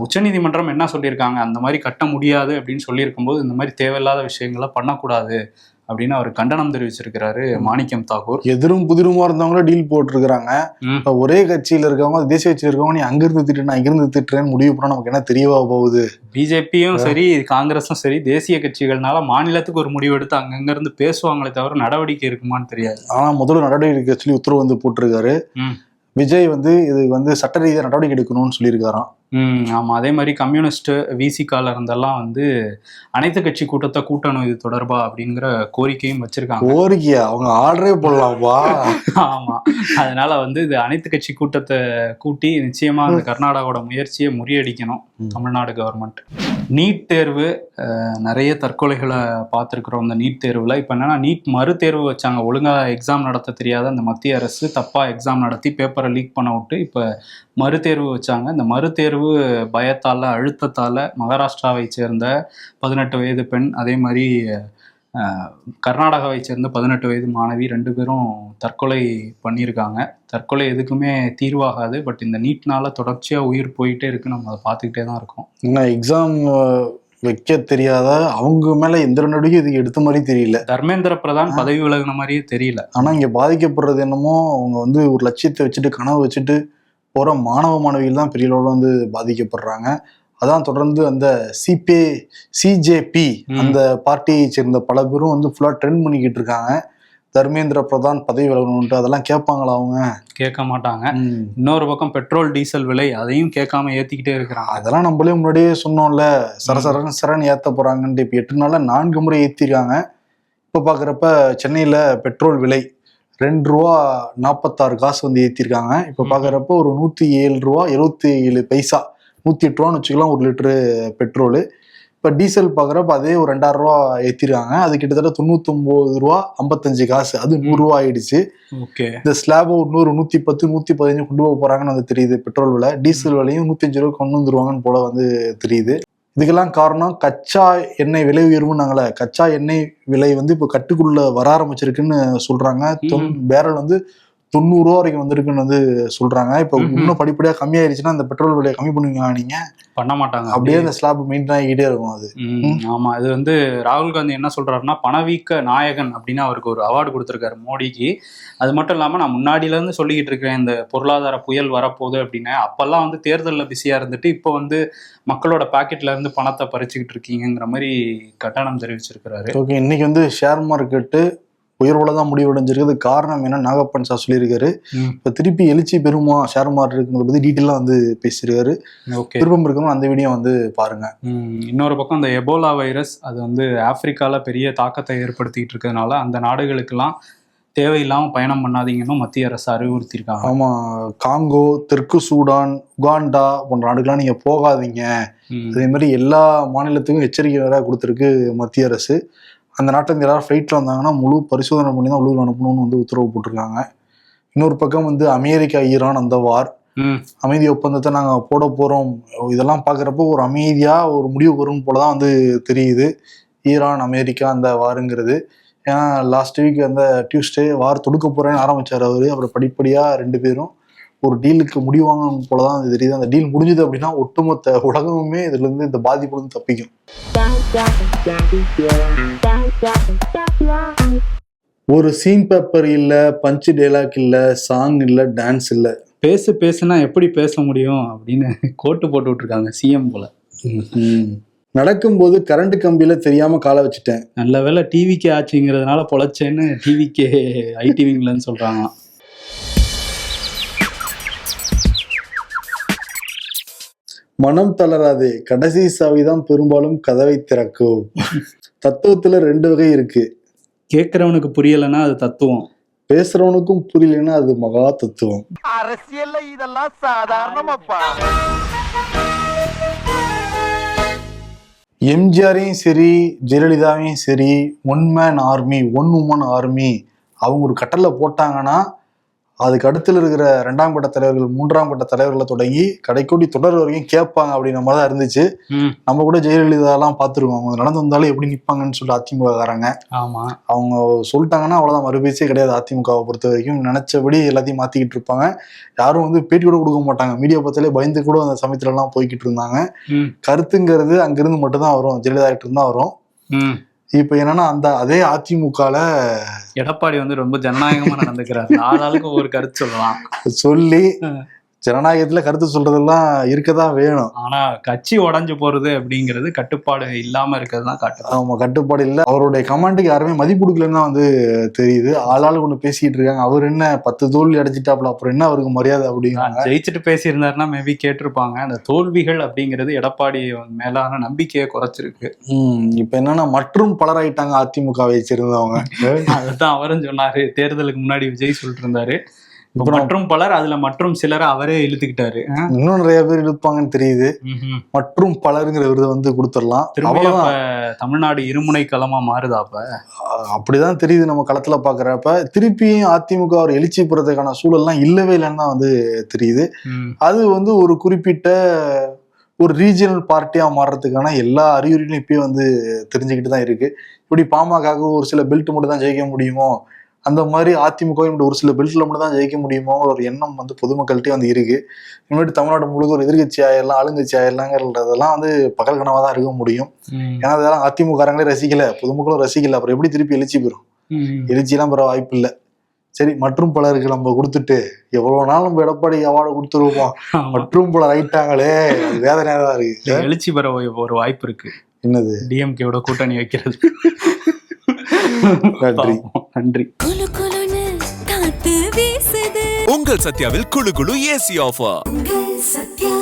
உச்சநீதிமன்றம் என்ன சொல்லியிருக்காங்க, அந்த மாதிரி கட்ட முடியாது அப்படின்னு சொல்லியிருக்கும்போது இந்த மாதிரி தேவையில்லாத விஷயங்களை பண்ணக்கூடாது அப்படின்னு அவர் கண்டனம் தெரிவிச்சிருக்கிறாரு மாணிக்கம் தாக்கூர். எதிரும் புதிருமா இருந்தவங்களும் டீல் போட்டிருக்கிறாங்க. இப்ப ஒரே கட்சியில இருக்கவங்க, தேசிய கட்சியில இருக்கவங்க, நீ அங்கிருந்து திட்டு நான் இங்கிருந்து திட்டுறேன்னு முடிவு பண்ணா நமக்கு என்ன தெரியவா போகுது? பிஜேபியும் சரி காங்கிரஸும் சரி தேசிய கட்சிகள்னால மாநிலத்துக்கு ஒரு முடிவு எடுத்து அங்கங்க இருந்து பேசுவாங்களே தவிர நடவடிக்கை இருக்குமான்னு தெரியாது. ஆனா முதல்ல நடவடிக்கை சொல்லி உத்தரவு வந்து போட்டிருக்காரு. விஜய் வந்து இது வந்து சட்ட ரீதியாக நடவடிக்கை எடுக்கணும்னு சொல்லியிருக்காராம். ஆமாம். அதே மாதிரி கம்யூனிஸ்ட் விசிகால இருந்தெல்லாம் வந்து அனைத்து கட்சி கூட்டத்தை கூட்டணும் இது தொடர்பா அப்படிங்கிற கோரிக்கையும் வச்சிருக்காங்க. கோரிக்கையா? அவங்க ஆர்டரே போடலாம்ப்பா. ஆமா, அதனால வந்து இது அனைத்து கட்சி கூட்டத்தை கூட்டி நிச்சயமா இந்த கர்நாடகாவோட முயற்சியை முறியடிக்கணும் தமிழ்நாடு கவர்மெண்ட். நீட் தேர்வு, நிறைய தற்கொலைகளை பார்த்துருக்குறோம் இந்த நீட் தேர்வில். இப்போ என்னன்னா, நீட் மறுதேர்வு வச்சாங்க, ஒழுங்காக எக்ஸாம் நடத்த தெரியாத அந்த மத்திய அரசு தப்பாக எக்ஸாம் நடத்தி பேப்பரை லீக் பண்ண விட்டு இப்போ மறுதேர்வு வச்சாங்க. இந்த மறுதேர்வு பயத்தால், அழுத்தத்தால் மகாராஷ்டிராவை சேர்ந்த 18 வயது பெண், அதே மாதிரி கர்நாடகாவை சேர்ந்த 18 வயது மாணவி 2 பேரும் தற்கொலை பண்ணியிருக்காங்க. தற்கொலை எதுக்குமே தீர்வாகாது, பட் இந்த நீட்னால தொடர்ச்சியாக உயிர் போயிட்டே இருக்கு, நம்ம அதை பார்த்துக்கிட்டே தான் இருக்கோம். இன்னும் எக்ஸாம் வைக்க தெரியாத அவங்க மேல எந்த நடவடிக்கையும் இதுக்கு எடுத்த மாதிரி தெரியல. தர்மேந்திர பிரதான் பதவி விலகின மாதிரியே தெரியல. ஆனா இங்க பாதிக்கப்படுறது என்னமோ, அவங்க வந்து ஒரு லட்சியத்தை வச்சுட்டு, கனவு வச்சுட்டு போற மாணவ மாணவிகள் தான் பெரிய அளவில் வந்து பாதிக்கப்படுறாங்க. அதான் தொடர்ந்து அந்த சிஜேபி அந்த பார்ட்டியை சேர்ந்த பல பேரும் வந்து ஃபுல்லா ட்ரெண்ட் பண்ணிக்கிட்டு இருக்காங்க. தர்மேந்திர பிரதான் பதவி விலகணும்ட்டு. அதெல்லாம் கேட்பாங்களா? அவங்க கேட்க மாட்டாங்க. இன்னொரு பக்கம் பெட்ரோல் டீசல் விலை, அதையும் கேட்காம ஏத்திக்கிட்டே இருக்கிறாங்க. அதெல்லாம் நம்மளே முன்னாடியே சொன்னோம்ல, சரசரன்னு ஏத்த போறாங்கன்ட்டு. இப்ப 8 நாள்ல 4 முறை ஏத்திருக்காங்க. இப்ப பாக்குறப்ப சென்னையில பெட்ரோல் விலை ₹2.46 வந்து ஏத்திருக்காங்க. இப்ப பாக்குறப்ப ஒரு ₹107.77, 108 ரூபான்னு வச்சுக்கலாம் ஒரு லிட்டரு பெட்ரோலு. இப்போ டீசல் பார்க்குறப்ப அதே ஒரு ₹2,000 ஏற்றிருக்காங்க. அது கிட்டத்தட்ட ₹99.55, அது ₹100 ஆயிடுச்சு. ஓகே, இந்த ஸ்லாபை இன்னொரு 110, 115 கொண்டு போக போறாங்கன்னு வந்து தெரியுது. பெட்ரோல் விலை, டீசல் விலையும் ₹105 கொண்டு வந்துருவாங்கன்னு போல வந்து தெரியுது. இதுக்கெல்லாம் காரணம் கச்சா எண்ணெய் விலை உயர்வுனாங்களே. கச்சா எண்ணெய் விலை வந்து இப்போ கட்டுக்குள்ள வர ஆரம்பிச்சிருக்குன்னு சொல்றாங்க. பேரல் வந்து ₹90 வரைக்கும் வந்திருக்குன்னு வந்து சொல்றாங்க. இப்போ இன்னும் படிப்படியாக கம்மியாயிருச்சுன்னா அந்த பெட்ரோல் விலையை கம்மி பண்ணுவீங்க? நீங்க பண்ண மாட்டாங்க. அப்படியே அந்த ஸ்லாப் மெயின்டைன் ஆகிட்டே இருக்கும் அது. ஆமா, இது வந்து ராகுல் காந்தி என்ன சொல்றாருன்னா, பணவீக்க நாயகன் அப்படின்னு அவருக்கு ஒரு அவார்டு கொடுத்துருக்காரு மோடிக்கு. அது மட்டும் இல்லாம நான் முன்னாடியில இருந்து சொல்லிக்கிட்டு இருக்கிறேன், இந்த பொருளாதார புயல் வரப்போகுது அப்படின்னு. அப்பெல்லாம் வந்து தேர்தலில் பிஸியா இருந்துட்டு இப்போ வந்து மக்களோட பாக்கெட்ல இருந்து பணத்தை பறிச்சுக்கிட்டு இருக்கீங்கிற மாதிரி கட்டணம் தெரிவிச்சிருக்கிறாரு. ஓகே, இன்னைக்கு வந்து ஷேர் மார்க்கெட்டு உயர்வுல தான் முடிவடைஞ்சிருக்கு. காரணம் என்ன, நாகப்பன் சார் சொல்லியிருக்காரு. இப்போ திருப்பி எழுச்சி பெருமா ஷேர் மார்க்கெட்டுங்கிறத பத்தி டீட்டெயிலாக வந்து பேசியிருக்காரு. விருப்பம் இருக்கணும் அந்த வீடியோ வந்து பாருங்க. இன்னொரு பக்கம் இந்த எபோலா வைரஸ், அது வந்து ஆப்பிரிக்கால பெரிய தாக்கத்தை ஏற்படுத்திக்கிட்டு இருக்கிறதுனால அந்த நாடுகளுக்கெல்லாம் தேவையில்லாமல் பயணம் பண்ணாதீங்கன்னு மத்திய அரசு அறிவுறுத்தியிருக்காங்க. ஆமாம், காங்கோ, தெற்கு சூடான், உகாண்டா போன்ற நாடுகள்லாம் நீங்கள் போகாதீங்க. அதே மாதிரி எல்லா மாநிலத்துக்கும் எச்சரிக்கை வேற கொடுத்துருக்கு மத்திய அரசு. அந்த நாட்டில் எல்லாரும் ஃப்ளைட்டில் வந்தாங்கன்னா முழு பரிசோதனை பண்ணி தான் உள்ளூர் அனுப்பணும்னு வந்து உத்தரவு போட்டிருக்காங்க. இன்னொரு பக்கம் வந்து அமெரிக்கா ஈரான் அந்த வார், அமைதி ஒப்பந்தத்தை நாங்கள் போட போகிறோம். இதெல்லாம் பார்க்குறப்போ ஒரு அமைதியாக ஒரு முடிவு வரும் போல தான் வந்து தெரியுது ஈரான் அமெரிக்கா அந்த வாருங்கிறது. ஏன்னா லாஸ்ட் வீக் அந்த டியூஸ்டே வார் தொடுக்க போகிறேன்னு ஆரம்பித்தார் அவர். அப்புறம் படிப்படியாக 2 பேரும் ஒரு டீலுக்கு முடிவாங்க போலதான் அது தெரியுது. அந்த டீல் முடிஞ்சது அப்படின்னா ஒட்டுமொத்த உலகமுமே இதுல இருந்து இந்த பாதிப்புல இருந்து தப்பிக்கும். ஒரு சீன் பேப்பர் இல்ல, பஞ்ச் டைலாக் இல்ல, சாங் இல்ல, டான்ஸ் இல்ல. பேசுனா எப்படி பேச முடியும் அப்படின்னு கோட்டு போட்டு விட்டுருக்காங்க சிஎம் போல. நடக்கும்போது கரண்ட் கம்பியில தெரியாம காலை வச்சுட்டேன். நல்ல வேலை டிவிக்கே ஆச்சுங்கிறதுனால பொழைச்சேன்னு டிவிக்கே ஐடிவிங்லன்னு சொல்றாங்க. மனம் தளராதே, கடைசி சாவிதான் பெரும்பாலும் கதவை திறக்கும். தத்துவத்துல 2 வகை இருக்கு. கேட்கறவனுக்கு புரியலைன்னா அது தத்துவம், பேசுறவனுக்கும் புரியலன்னா அது மகா தத்துவம். அரசியல்ல இதெல்லாம் சாதாரணமாப்பா. எம்ஜிஆரையும் சரி ஜெயலலிதாவையும் சரி one man army, one woman army அவங்க ஒரு கட்டளை போட்டாங்கன்னா அதுக்கு அடுத்துல இருக்கிற 2ஆம் கட்ட தலைவர்கள் 3ஆம் கட்ட தலைவர்களை தொடங்கி கடைக்கோடி தொடர் வரைக்கும் கேட்பாங்க அப்படின்ற மாதிரி தான் இருந்துச்சு. நம்ம கூட ஜெயலலிதா எல்லாம் பார்த்துருக்கோம். அவங்க நடந்து வந்தாலும் எப்படி நிற்பாங்கன்னு சொல்லி அதிமுக காரங்க. ஆமா, அவங்க சொல்லிட்டாங்கன்னா அவ்வளவுதான், மறுபேச்சே கிடையாது. அதிமுகவை பொறுத்த வரைக்கும் நினைச்சபடி எல்லாத்தையும் மாத்திக்கிட்டு இருப்பாங்க. யாரும் வந்து பேட்டி கூட கொடுக்க மாட்டாங்க. மீடியா பார்த்தாலே பயந்து கூட அந்த சமயத்துல எல்லாம் போய்கிட்டு இருந்தாங்க. கருத்துங்கிறது அங்கிருந்து மட்டும்தான் வரும், ஜெயலலிதா கிட்ட இருந்தா வரும். இப்ப என்னன்னா அந்த அதே அதிமுகல எடப்பாடி வந்து ரொம்ப ஜனநாயகமா நடந்துக்கிறாரு. ஆளாளுக்கு ஒரு கருத்து சொல்லலாம் சொல்லி ஜனநாயகத்துல கருத்து சொல்றதெல்லாம் இருக்கதான் வேணும். ஆனா கட்சி உடைஞ்சு போறது அப்படிங்கிறது கட்டுப்பாடு இல்லாம இருக்கிறது தான் காட்டுது. ஆமா, கட்டுப்பாடு இல்ல. அவருடைய கமெண்ட்டுக்கு யாருமே மதிப்பு கொடுக்கலன்னு தான் வந்து தெரியுது. ஆளாளுக்கு ஒண்ணு பேசிட்டு இருக்காங்க. அவர் என்ன 10 தோல்வி அடைச்சிட்டாப்ல, அப்புறம் என்ன அவருக்கு மரியாதை அப்படிங்கிறாங்க. ஜெயிச்சுட்டு பேசியிருந்தாருன்னா மேபி கேட்டிருப்பாங்க. அந்த தோல்விகள் அப்படிங்கிறது எடப்பாடி மேலான நம்பிக்கையை குறைச்சிருக்கு. இப்ப என்னன்னா மற்றும் பலராயிட்டாங்க அதிமுகவை சேர்ந்தவங்க. அதுதான் அவரும் சொன்னாரு. தேர்தலுக்கு முன்னாடி விஜய் சொல்லிட்டு இருந்தாரு. மற்றும் பலர், அதுல மற்றும் சிலரை அவரே இழுத்துக்கிட்டாரு. இன்னும் நிறைய பேர் இழுப்பாங்கன்னு தெரியுது. மற்றும் பலருங்கிற விருதை வந்து கொடுத்துடலாம். தமிழ்நாடு இருமுனை களமா மாறுதாப்ப அப்படிதான் தெரியுது நம்ம களத்துல பாக்குறப்ப. திருப்பியும் அதிமுக ஒரு எழுச்சி பெறதுக்கான சூழல்லாம் இல்லவே இல்லைன்னு தான் வந்து தெரியுது. அது வந்து ஒரு குறிப்பிட்ட ஒரு ரீஜனல் பார்ட்டியா மாறுறதுக்கான எல்லா அறிகுறிகளும் இப்பயே வந்து தெரிஞ்சுக்கிட்டு தான் இருக்கு. இப்படி பாமக ஒரு சில பெல்ட் மட்டும் தான் ஜெயிக்க முடியுமோ, அந்த மாதிரி அதிமுக ஒரு சில பெல்ட்ல மட்டும் தான் ஜெயிக்க முடியுமோ ஒரு எண்ணம் வந்து பொதுமக்கள்கிட்டே வந்து இருக்கு. இனிமேட்டு தமிழ்நாடு முழுக்க ஒரு எதிர்கட்சி ஆயிடலாம், ஆளுங்கட்சி ஆயிடலாங்கிறதெல்லாம் வந்து பகல் கனவா தான் இருக்க முடியும். ஏன்னா அதெல்லாம் அதிமுகங்களே ரசிக்கல, பொதுமக்களும் ரசிக்கல. அப்புறம் எப்படி திருப்பி எழுச்சி பெறும்? எழுச்சியெல்லாம் பெற வாய்ப்பு இல்லை. சரி, மற்றும் பலருக்கு நம்ம கொடுத்துட்டு எவ்வளவு நாள் நம்ம எடப்பாடி அவார்டு கொடுத்துருவோம். மற்றும் பலர் ஆயிட்டாங்களே, வேதனையா தான் இருக்கு. எழுச்சி பெற ஒரு வாய்ப்பு இருக்கு. என்னது? டிஎம்கேவோட கூட்டணி வைக்கிறது. நன்றி. உங்கள் சத்யாவில் குளு குளு ஏசி ஆஃபர். சத்யா.